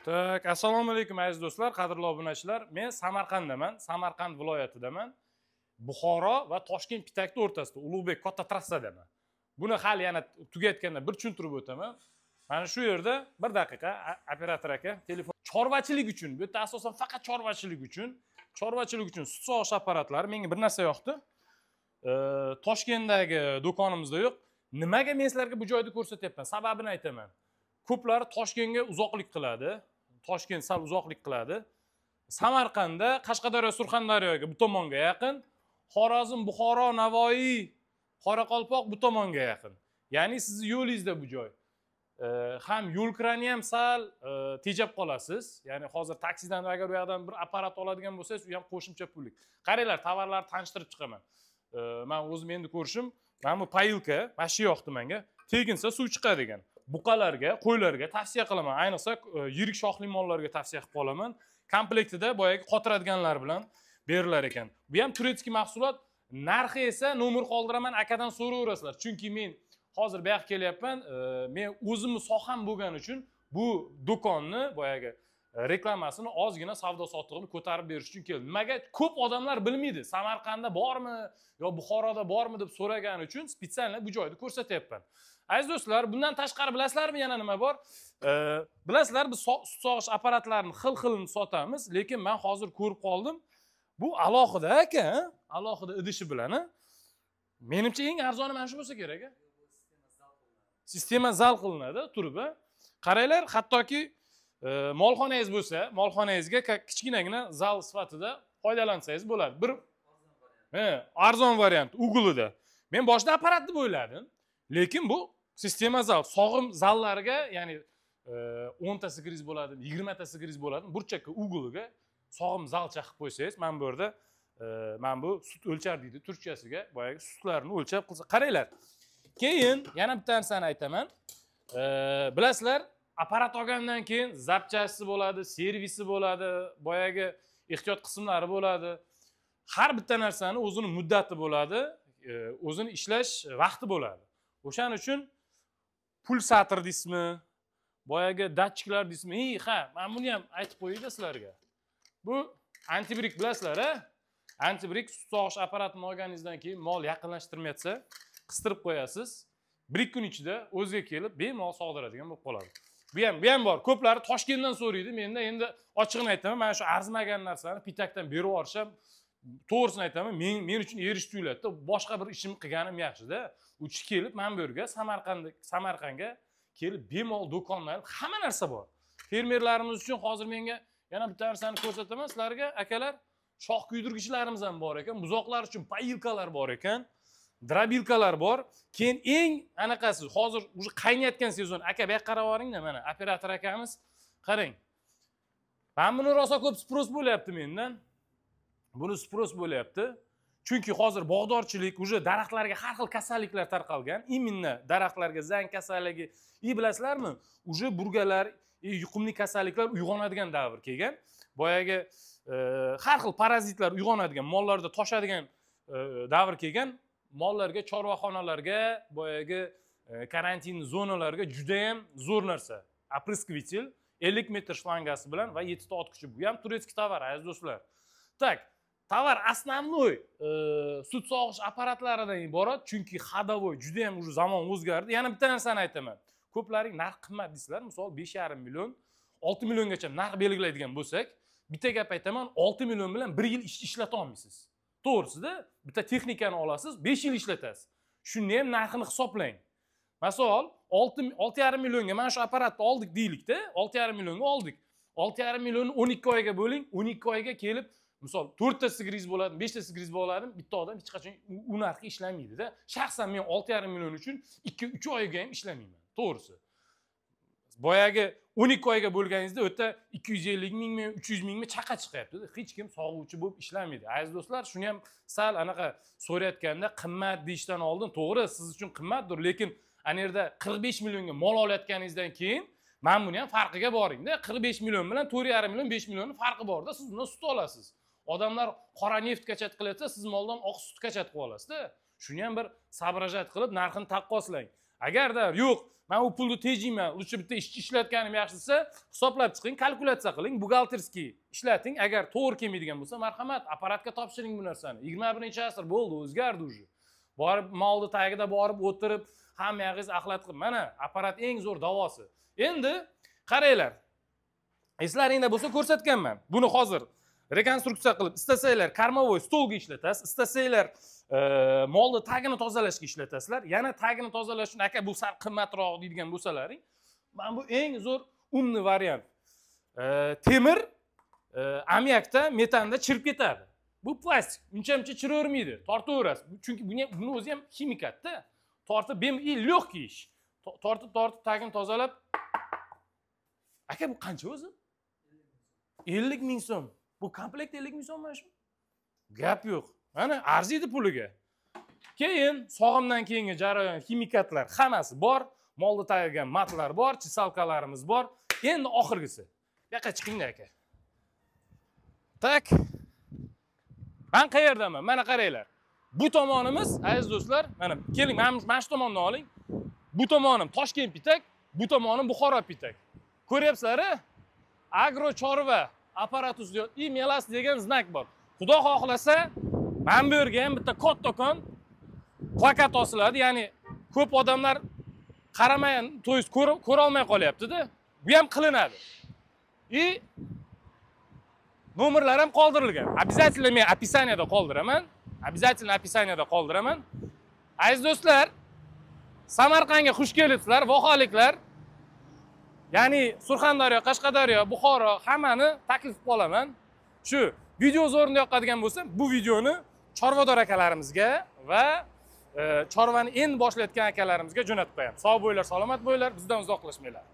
Tak, assalomu alaykum aziz do'stlar, qadrli obunachilar. Men Samarqanddaman, Samarqand viloyatidaman. Buxoro va Toshkent Pitakni o'rtasida Ulug'bek katta trassadaman. Buni hali yana tugatganda bir tushuntirib o'taman. Mana shu yerda bir daqiqa operator aka, telefon chorvachilik uchun, bu yerda asosan faqat chorvachilik uchun sut sog'ish apparatlari menga bir narsa yoqdi. Toshkentdagi do'konimizda yo'q. Nimaga men sizlarga bu joyni ko'rsatyapman? Sababini aytaman. Ko'plari Toshkentga uzoqlik qiladi. Toshkent sal uzoqlik qiladi. Samarqandda, Qashqadaryo, Surxondaryoga bu tomonga yaqin, Xorazm, Buxoro, Navoiy, Qoraqalpoq bu tomonga yaqin. Ya'ni sizning yo'lingizda bu joy. Ham yo'l kirani ham sal tejab qolasiz. Ya'ni hozir taksidan agar u yoqdan bir apparat oladigan bo'lsangiz, u ham qo'shimcha pullik. Qaranglar, tovarlarni tanishtirib chiqaman. Men o'zim endi ko'rishim, mana bu payilka, mana shu yoqdi menga. Teginsa suv chiqadi degan. Buqalarga, qo'ylarga tavsiya qilaman. Ayniqsa yirik shoxli mollarga tavsiya qilib qolaman. Komplektida boyagi qotiradiganlar bilan berilar ekan. Bu ham turetskiy mahsulot. Narxi esa nomer qoldiraman, akadan so'rayverasizlar. Chunki men hozir bu yoqqa kelyapman. Men o'zimni soham bo'lgani uchun bu do'konni boyagi reklamasini ozgina savdo sotiqni ko'tarib berish uchun keldim. Nimaga? Ko'p odamlar bilmaydi. Samarqandda bormi yo Buxoroda bormi deb so'ragani uchun spesial bu joyni ko'rsatyapman. Aziz do'stlar, bundan tashqari bilasizlarmi yana nima bor? Bilasizlar, biz sut sog'ish apparatlarini xil-xilini sotamiz, lekin men hozir ko'rib qoldim. Bu alohida aka, alohida idishi bilan. Menimcha eng arzoni mana shu bo'lsa kerak. Sistema zal qilinadi, turib. Qaranglar, hattoki molxonangiz bo'lsa, molxonangizga kichkinagina zal sifatida foydalansangiz bo'ladi. Bir arzon variant uglida. Men boshida apparat deb o'yladim, lekin bu sistema zal, sog'im zallariga, ya'ni 10 tasi kiriz bo'ladi, 20 tasi kiriz bo'ladi. Burchakka ugliga sog'im zalcha qilib qo'ysangiz, men bu yerda bu sut o'lchar deydi turkchasiga, boyagi sutlarni o'lchab qilsa. Qaranglar. Keyin yana bitta narsani aytaman. Bilasizlar, apparat olgandan keyin zapchasi bo'ladi, servisi bo'ladi, boyagi ehtiyot qismlari bo'ladi. Har bitta narsani o'zining muddati bo'ladi, o'zini ishlash vaqti bo'ladi. O'shaning uchun pulsator deysizmi, boyagi datchiklar deysizmi? Men buni ham aytib qo'yayda sizlarga. Bu antibrik bilasizlar, Antibrik sut sog'ish apparatini olganingizdan keyin mol yaqinlashtirmayotsa, qistirib qo'yasiz. 1 kun ichida o'ziga kelib, bemalol sog'diradigan bo'lib qoladi. Bu ham bor. Ko'plari Toshkentdan so'raydi. Menda endi ochiqni aytaman, mana shu arzimagan narsani Pitakdan berib yuborisham, to'g'risini aytaman, men uchun erish tuyuladi-da. Boshqa bir ishim qilganim yaxshi-da. Uchi kelib, men bu yerga Samarqandga kelib bemalol do'konlar, hamma narsa bor. Fermerlarimiz uchun hozir menga yana bitta narsani ko'rsataman sizlarga, akalar. Shox kuydirgichlarimiz ham bor ekan, buzoqlar uchun payilkalar bor ekan, drabilkalar bor. Keyin eng anaqasi, hozir uje qaynayotgan sezon. Aka, bu yoqqa qarab oling-da, mana operator akamiz. Qarang. Men buni rosa ko'p spros bo'lyapti mendan. Buni spros bo'lyapti. Chunki hozir bog'dorchilik, uje daraxtlarga har xil kasalliklar tarqalgan. Imminni daraxtlarga zang kasalligi, bilasizlarmi? Uje burgalar, yuqumli kasalliklar uyg'onadigan davr kelgan. Boyagi har xil parazitlar uyg'onadigan, mollarda toshadigan davr kelgan. Mollarga, chorvaxonalarga, boyagi karantin zonalarga juda ham zo'r narsa. Опрыскиватель 50 metr shlangasi bilan va 7 ta ot kuchi. Bu ham turetskiy tovar, aziz do'stlar. Tak, tovar основной sut sog'ish apparatlaridan iborat, chunki xadovoy juda ham уже zamon o'zgardi. Yana bitta narsani aytaman. Ko'plaring narx qimmat deysizlar, misol 5,5 million, 6 milliongacha narx belgilaydigan bo'lsak, bitta gap aytaman, 6 million bilan 1 yil ishlata olmaysiz. To'g'risida, bitta texnikani olasiz, 5 yil ishlatasiz. Shuni ham narxini hisoblang. Masol 6,5 millionga mana shu apparatni oldik deylik-da, 6,5 millionga oldik. 6,5 millionni 12 oyga bo'ling, 12 oyga kelib, misol 4 ta sigiriz bo'ladi, 5 ta sigiriz bo'ladi, bitta odam hech qachon u narxga ishlamaydi-da. Shaxsan men 6,5 million uchun 2-3 oyga ham ishlamayman, to'g'risi. Boyagi 12 oyga bo'lganingizda o'ta 250 mingmi, 300 mingmi chaqa chiqyapti-da. Hech kim sog'uvchi bo'lib ishlamaydi. Aziz do'stlar, shuni ham sal anaqa so'rayotganda qimmat deyishdan oldin, to'g'ri, siz uchun qimmatdir, lekin ana yerda 45 millionga mol olayotganingizdan keyin men buni ham farqiga boring-da. 45 million bilan 4,5 million, 5 millionning farqi bor-da. Siz undan sut olasiz. Odamlar qora neft kachat qilayotsa, siz moldan oq sut kachat qilib olasiz-da. Shuni ham bir sabrajat qilib narxini taqqoslang. Agarda yo'q, men u pulni tejayman, lutcha bitta ishchi ishlatganim yaxshi desa, hisoblab chiqing, kalkulyatsiya qiling, buxgalterskiy ishlating. Agar to'g'ri kelmaydigan bo'lsa, marhamat, apparatga topshiring bu narsani. 21 asr bo'ldi, o'zgardi уже. Borib molni tagida borib o'tirib, hammangiz axlat qilib, mana apparat eng zo'r davosi. Endi qaranglar. Eslaringda bo'lsa ko'rsatganman. Buni hozir rekonstruksiya qilib, istasanglar karmovoy stolga ishlatasiz, istasanglar molni tagini tozalashga ishlatasizlar. Yana tagini tozalash uchun aka bu sal qimmatroq deydigan bo'lsalaring, men bu eng zo'r umni variant. Temir amyakda, metanda chirib ketadi. Bu plastik, uncha-muncha chiravermaydi, tortaverasiz. Chunki buni o'zi ham ximikatda. Tortib lёгкий ish. Tortib tagini tozalab. Aka bu qancha o'zi? 50 ming so'm. Bu komplekt 50 ming so'm emasmi? Gap yo'q. Mana arziydi puliga. Keyin sog'imdan keyingi jarayon ximikatlar hammasi bor, molni tayyorgan matlar bor, chisalkalarimiz bor. Endi oxirgisi. Bu yoqqa chiqinglar aka. Tak. Men qayerdaman? Mana qaranglar. Bu tomonimiz, aziz do'stlar, mana keling, mana shu tomondan oling. Bu tomonim Toshkent pitak, bu tomonim Buxoro pitak. Ko'ryapsizlar-a? Agro chorva apparatus melas degan znak bor. Xudo xohlasa, men bu yerga ham bitta kattakon plakat osiladi, ya'ni ko'p odamlar qaramayan, to'yis ko'ra olmay qolyapti-da. Bu ham qilinadi. Nomerlar ham qoldirilgan. Обязательно men описаниеda qoldiraman. Обязательно описаниеda qoldiraman. Aziz do'stlar, Samarqandga xush kelibsizlar, vohaliklar. Ya'ni Surxondaryo, Qashqadaryo, Buxoro hammani taklif qilib olaman. Shu video zo'rni yoqadigan bo'lsa, bu videoni chorvador akalarimizga va chorvani endi boshlayotgan akalarimizga jo'natib qo'yamiz. Sog' bo'linglar, salomat bo'linglar, bizdan uzoqlashmanglar.